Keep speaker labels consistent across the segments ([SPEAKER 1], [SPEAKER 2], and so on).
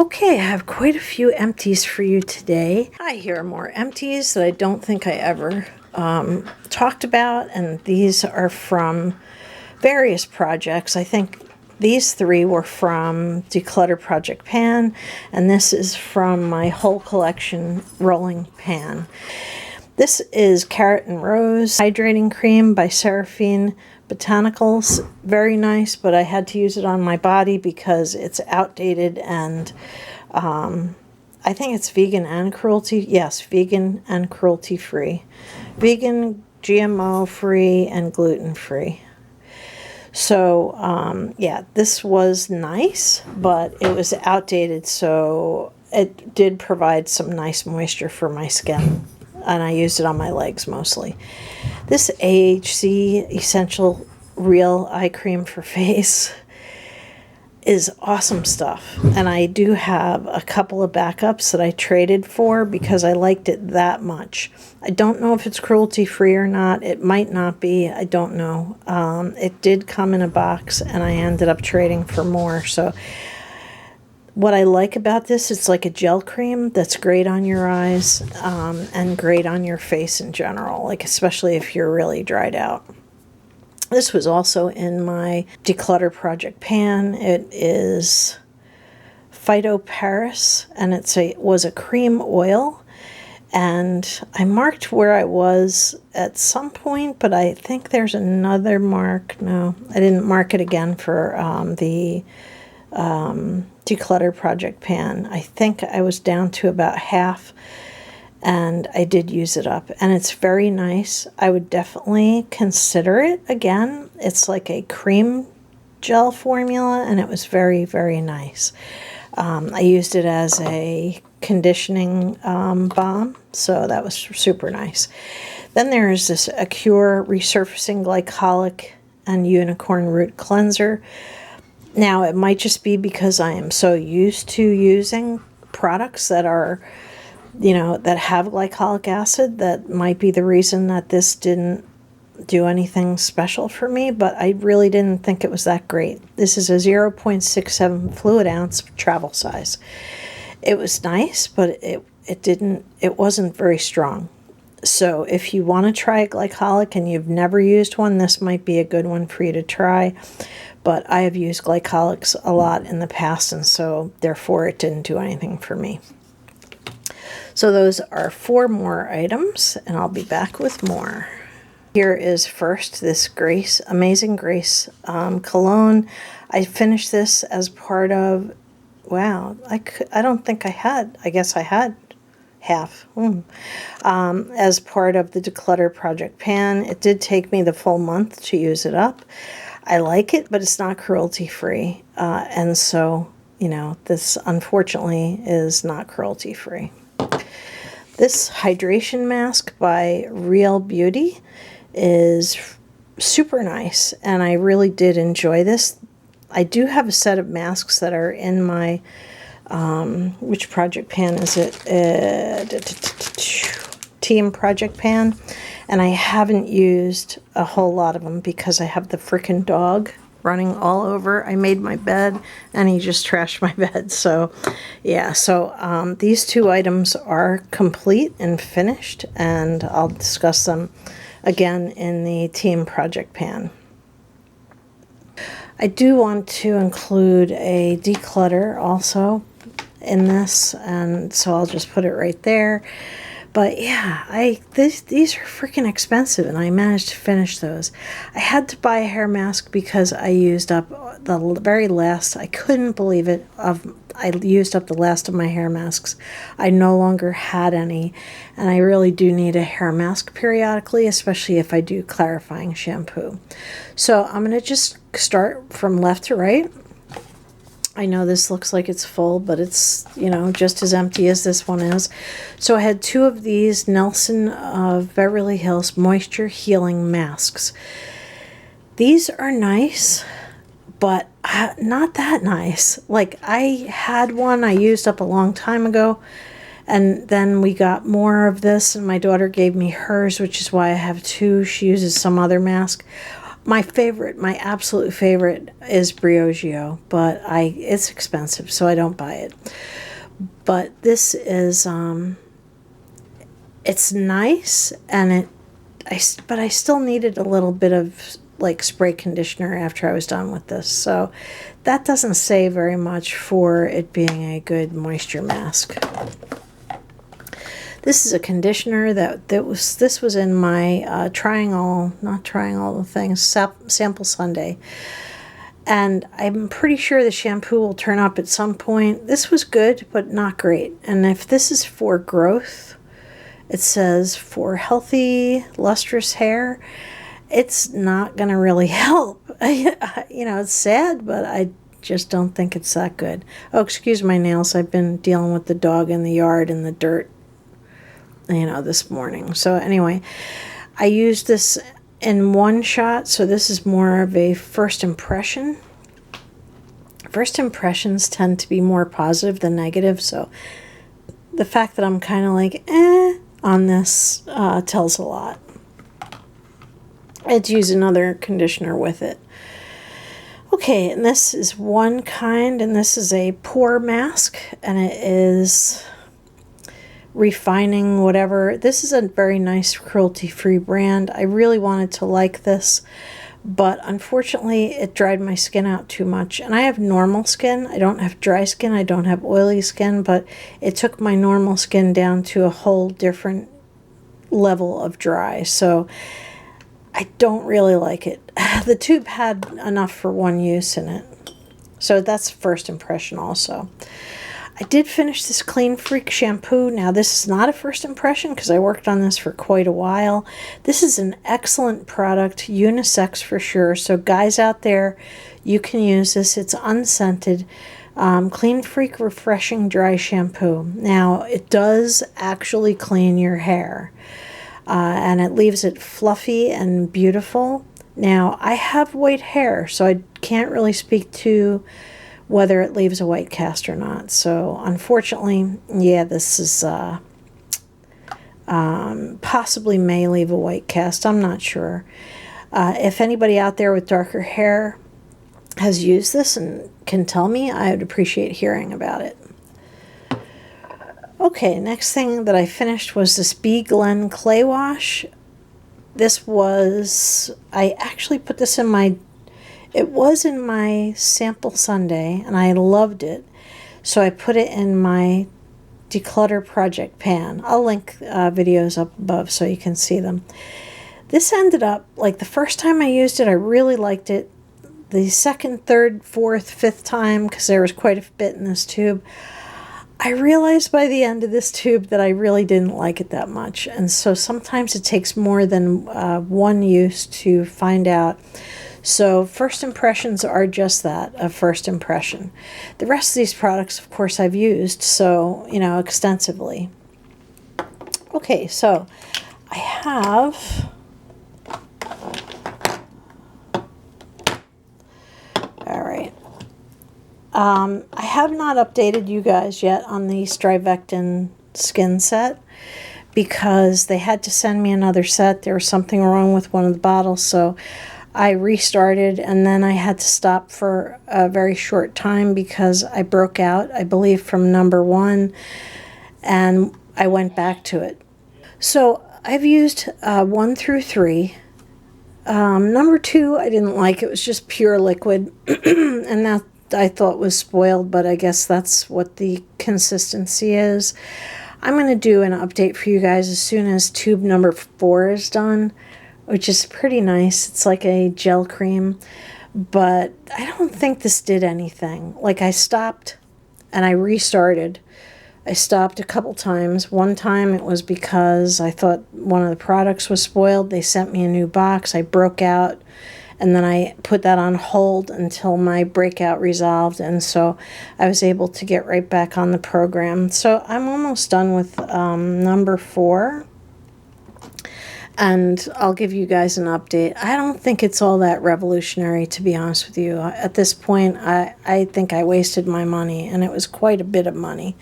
[SPEAKER 1] Okay, I have quite a few empties for you today. Here are more empties that I don't think I ever talked about, and these are from various projects. I think these three were from Declutter Project Pan, and this is from my whole collection rolling pan. This is Carrot and Rose Hydrating Cream by Seraphine Botanicals. Very nice, but I had to use it on my body because it's outdated and I think it's vegan and cruelty. Yes, vegan and cruelty free. Vegan, GMO free, and gluten free. So, yeah, this was nice, but it was outdated, so it did provide some nice moisture for my skin. And I used it on my legs mostly. This AHC Essential Real Eye Cream for Face is awesome stuff. And I do have a couple of backups that I traded for because I liked it that much. I don't know if it's cruelty free or not. It might not be. I don't know. It did come in a box and I ended up trading for more. So what I like about this, it's like a gel cream that's great on your eyes and great on your face in general, like especially if you're really dried out. This was also in my Declutter Project Pan. It is Phyto Paris, and it was a cream oil. And I marked where I was at some point, but I think there's another mark. No, I didn't mark it again for the Declutter Project Pan. I think I was down to about half, and I did use it up, and it's very nice. I would definitely consider it again. It's like a cream gel formula, and it was very, very nice. I used it as a conditioning balm, so that was super nice. Then there is this Acure Resurfacing Glycolic and Unicorn Root Cleanser. Now, it might just be because I am so used to using products that are, that have glycolic acid. That might be the reason that this didn't do anything special for me, but I really didn't think it was that great. This is a 0.67 fluid ounce travel size. It was nice, but it wasn't very strong. So if you want to try a glycolic and you've never used one, this might be a good one for you to try. But I have used glycolics a lot in the past, and so therefore it didn't do anything for me. So those are 4 more items, and I'll be back with more. Here is first this Amazing Grace cologne. I finished this as part of, wow, I don't think I had, I guess I had half as part of the Declutter Project Pan. It did take me the full month to use it up. I like it, but it's not cruelty free, and so this unfortunately is not cruelty free. This hydration mask by Real Beauty is super nice, and I really did enjoy this. I do have a set of masks that are in my which project pan is it? Team Project Pan, and I haven't used a whole lot of them because I have the frickin' dog running all over. I made my bed and he just trashed my bed. So yeah, so these 2 items are complete and finished, and I'll discuss them again in the Team Project Pan. I do want to include a declutter also in this, and so I'll just put it right there. But yeah, these are freaking expensive, and I managed to finish those. I had to buy a hair mask because I used up the very last. I couldn't believe it. I used up the last of my hair masks. I no longer had any, and I really do need a hair mask periodically, especially if I do clarifying shampoo. So I'm going to just start from left to right. I know this looks like it's full, but it's, just as empty as this one is. So I had 2 of these Nelson of Beverly Hills Moisture Healing Masks. These are nice, but not that nice. Like, I had one I used up a long time ago, and then we got more of this, and my daughter gave me hers, which is why I have 2. She uses some other mask. My favorite, my absolute favorite is Briogeo, but it's expensive, so I don't buy it. But this is it's nice, and but I still needed a little bit of like spray conditioner after I was done with this. So that doesn't say very much for it being a good moisture mask. This is a conditioner this was in my not trying all the things sample Sunday. And I'm pretty sure the shampoo will turn up at some point. This was good, but not great. And if this is for growth, it says for healthy, lustrous hair, it's not going to really help. You know, it's sad, but I just don't think it's that good. Oh, excuse my nails. I've been dealing with the dog in the yard and the dirt, you know, this morning. So anyway, I used this in one shot, so this is more of a first impression. First impressions tend to be more positive than negative, so the fact that I'm kind of like, on this tells a lot. I had to use another conditioner with it. Okay, and this is one kind, and this is a pore mask, and it is refining whatever. This is a very nice cruelty-free brand. I really wanted to like this, but unfortunately it dried my skin out too much. And I have normal skin. I don't have dry skin. I don't have oily skin, but it took my normal skin down to a whole different level of dry. So I don't really like it. The tube had enough for one use in it. So that's first impression also. I did finish this Clean Freak shampoo. Now, this is not a first impression because I worked on this for quite a while. This is an excellent product, unisex for sure. So guys out there, you can use this. It's unscented. Clean Freak Refreshing Dry Shampoo. Now, it does actually clean your hair. And it leaves it fluffy and beautiful. Now, I have white hair, so I can't really speak to whether it leaves a white cast or not. So unfortunately, yeah, this is possibly may leave a white cast. I'm not sure. If anybody out there with darker hair has used this and can tell me, I would appreciate hearing about it. Okay, next thing that I finished was this B. Glen Clay Wash. This was, I actually put this in my, it was in my sample Sunday, and I loved it. So I put it in my declutter project pan. I'll link videos up above so you can see them. This ended up, like the first time I used it, I really liked it. The second, third, fourth, fifth time, because there was quite a bit in this tube, I realized by the end of this tube that I really didn't like it that much. And so sometimes it takes more than one use to find out. So first impressions are just that, a first impression. The rest of these products, of course, I've used, so, you know, extensively. Okay, so I have... All right. I have not updated you guys yet on the Strivectin skin set because they had to send me another set. There was something wrong with one of the bottles, so I restarted, and then I had to stop for a very short time because I broke out, I believe, from number 1, and I went back to it. So I've used 1 through 3. Number 2, I didn't like. It was just pure liquid, and that I thought was spoiled, but I guess that's what the consistency is. I'm going to do an update for you guys as soon as tube number 4 is done, which is pretty nice. It's like a gel cream, but I don't think this did anything. Like, I stopped and I restarted. I stopped a couple times. One time it was because I thought one of the products was spoiled. They sent me a new box. I broke out, and then I put that on hold until my breakout resolved, and so I was able to get right back on the program. So I'm almost done with number 4, and I'll give you guys an update. I don't think it's all that revolutionary, to be honest with you. At this point, I think I wasted my money, and it was quite a bit of money.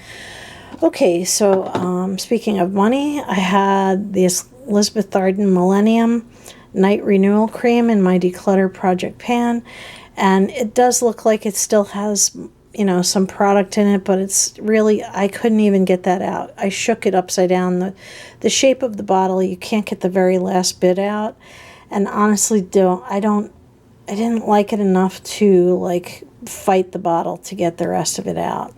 [SPEAKER 1] Okay, so speaking of money, I had the Elizabeth Arden Millennium. night renewal cream in my declutter project pan, and it does look like it still has, you know, some product in it, but it's really, I couldn't even get that out. I shook it upside down. The shape of the bottle, you can't get the very last bit out, and honestly I didn't like it enough to like fight the bottle to get the rest of it out.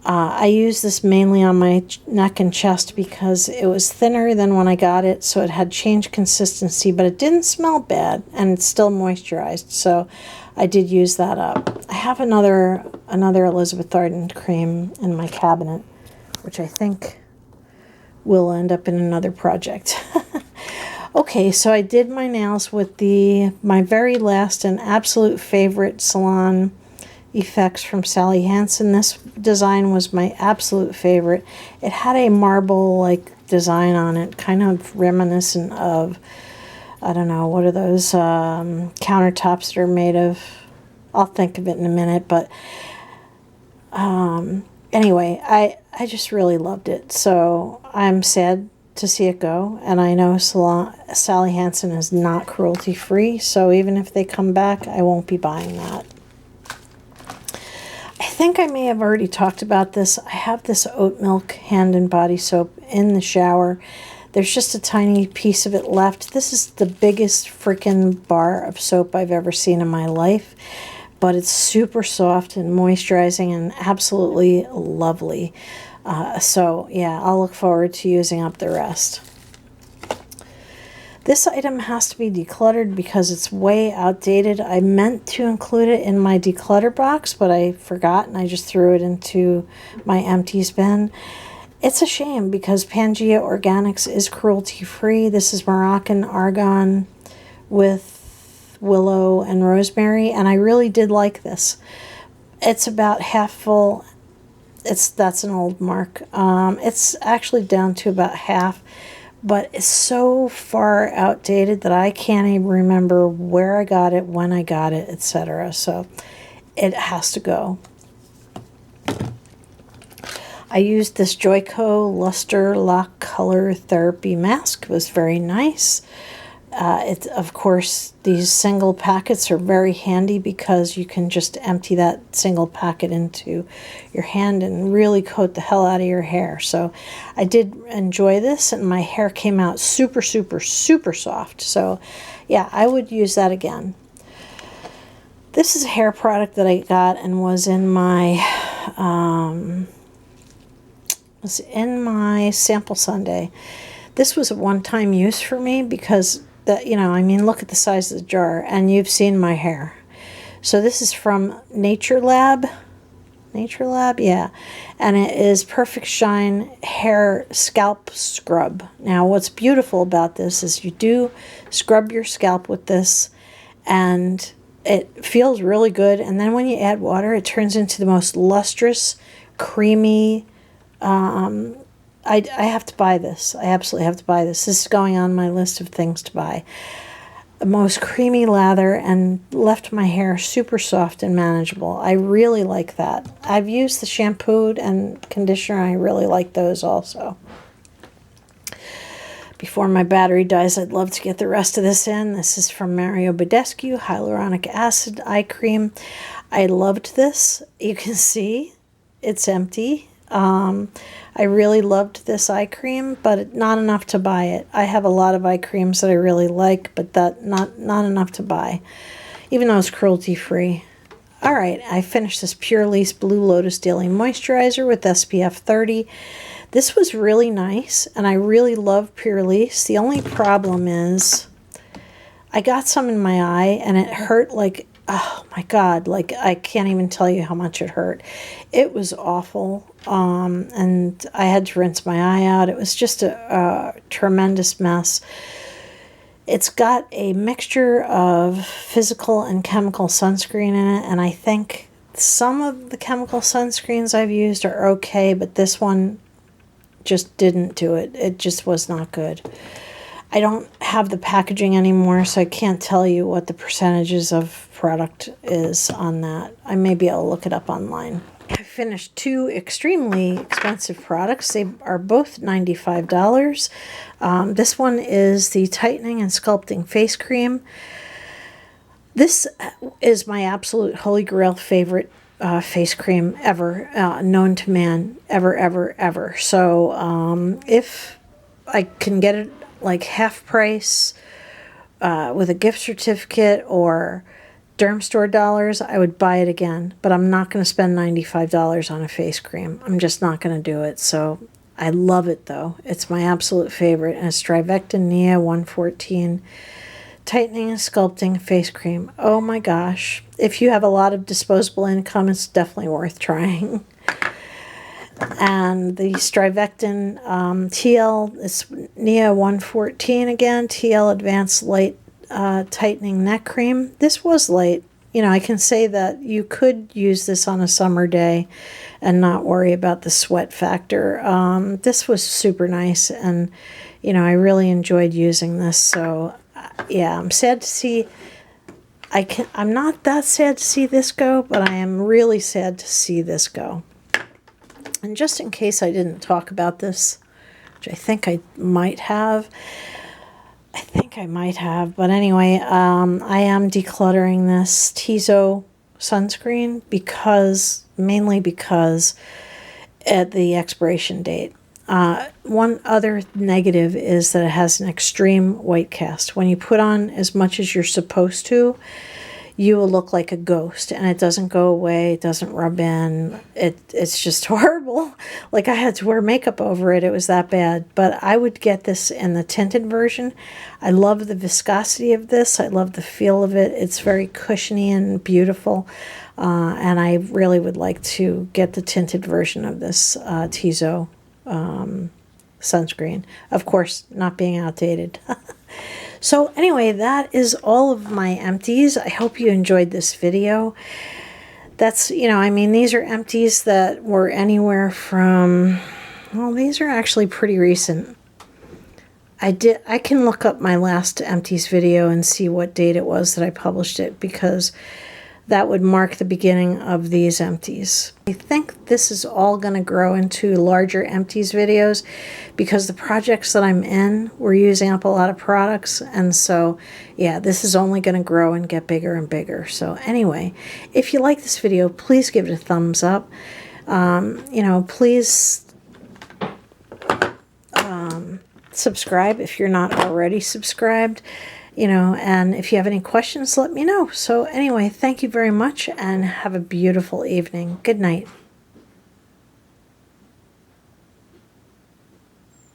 [SPEAKER 1] I use this mainly on my neck and chest because it was thinner than when I got it, so it had changed consistency, but it didn't smell bad, and it's still moisturized, so I did use that up. I have another Elizabeth Arden cream in my cabinet, which I think will end up in another project. Okay, so I did my nails with my very last and absolute favorite salon effects from Sally Hansen. This design was my absolute favorite. It had a marble like design on it, kind of reminiscent of, I don't know, what are those countertops that are made of? I'll think of it in a minute, but anyway, I just really loved it. So I'm sad to see it go, and I know Sally Hansen is not cruelty free, so even if they come back, I won't be buying that. I think I may have already talked about this. I have this oat milk hand and body soap in the shower. There's just a tiny piece of it left. This is the biggest freaking bar of soap I've ever seen in my life, but it's super soft and moisturizing and absolutely lovely. So yeah, I'll look forward to using up the rest. This item has to be decluttered because it's way outdated. I meant to include it in my declutter box, but I forgot and I just threw it into my empties bin. It's a shame because Pangea Organics is cruelty-free. This is Moroccan argan with willow and rosemary, and I really did like this. It's about half full. That's an old mark. It's actually down to about half, but it's so far outdated that I can't even remember where I got it, when I got it, etc. So it has to go. I used this Joico Luster Lock Color Therapy Mask. It was very nice. Of course, these single packets are very handy because you can just empty that single packet into your hand and really coat the hell out of your hair. So I did enjoy this, and my hair came out super, super, super soft. So yeah, I would use that again. This is a hair product that I got and was in my sample sundae. This was a one-time use for me because I mean, look at the size of the jar, and you've seen my hair. So this is from Nature Lab, yeah, and it is Perfect Shine Hair Scalp Scrub. Now, what's beautiful about this is you do scrub your scalp with this, and it feels really good, and then when you add water, it turns into the most lustrous, creamy, I have to buy this. I absolutely have to buy this. This is going on my list of things to buy. The most creamy lather and left my hair super soft and manageable. I really like that. I've used the shampoo and conditioner. I really like those also. Before my battery dies, I'd love to get the rest of this in. This is from Mario Badescu, Hyaluronic Acid Eye Cream. I loved this. You can see it's empty. I really loved this eye cream, but not enough to buy it. I have a lot of eye creams that I really like, but that not enough to buy, even though it's cruelty-free. All right, I finished this Pure Lease Blue Lotus Daily Moisturizer with SPF 30. This was really nice, and I really love Pure Lease. The only problem is I got some in my eye, and it hurt like, oh my God, like I can't even tell you how much it hurt. It was awful, and I had to rinse my eye out. It was just a tremendous mess. It's got a mixture of physical and chemical sunscreen in it, and I think some of the chemical sunscreens I've used are okay, but this one just didn't do it. It just was not good. I don't have the packaging anymore, so I can't tell you what the percentages of product is on that. I may be able to look it up online. I finished two extremely expensive products. They are both $95. This one is the Tightening and Sculpting Face Cream. This is my absolute holy grail favorite face cream ever, known to man, ever. So if I can get it like half price with a gift certificate or Derm Store dollars, I would buy it again. But I'm not going to spend $95 on a face cream. I'm just not going to do it. So I love it though. It's my absolute favorite. And it's Strivectin Nia 114 Tightening and Sculpting Face Cream. Oh my gosh. If you have a lot of disposable income, it's definitely worth trying. And the Strivectin TL, it's Nia 114 again, TL Advanced Light Tightening Neck Cream. This was light. You know, I can say that you could use this on a summer day and not worry about the sweat factor. This was super nice, and, you know, I really enjoyed using this. So, yeah, I'm sad to see... I'm not that sad to see this go, but I am really sad to see this go. And just in case I didn't talk about this, which I think I might have, but anyway, I am decluttering this Tizo sunscreen mainly because at the expiration date. One other negative is that it has an extreme white cast. When you put on as much as you're supposed to, you will look like a ghost, and it doesn't go away, it doesn't rub in, it's just horrible. Like, I had to wear makeup over it, it was that bad. But I would get this in the tinted version. I love the viscosity of this, I love the feel of it, it's very cushiony and beautiful, and I really would like to get the tinted version of this Tizo sunscreen. Of course, not being outdated. So anyway, that is all of my empties. I hope you enjoyed this video. That's, you know, I mean, these are empties that were anywhere from, well, these are actually pretty recent. I can look up my last empties video and see what date it was that I published it, because that would mark the beginning of these empties. I think this is all going to grow into larger empties videos, because the projects that I'm in, we're using up a lot of products, and so yeah, this is only going to grow and get bigger and bigger. So anyway, if you like this video, please give it a thumbs up. You know, please subscribe if you're not already subscribed. You know, and if you have any questions, let me know. So anyway, thank you very much, and have a beautiful evening. Good night.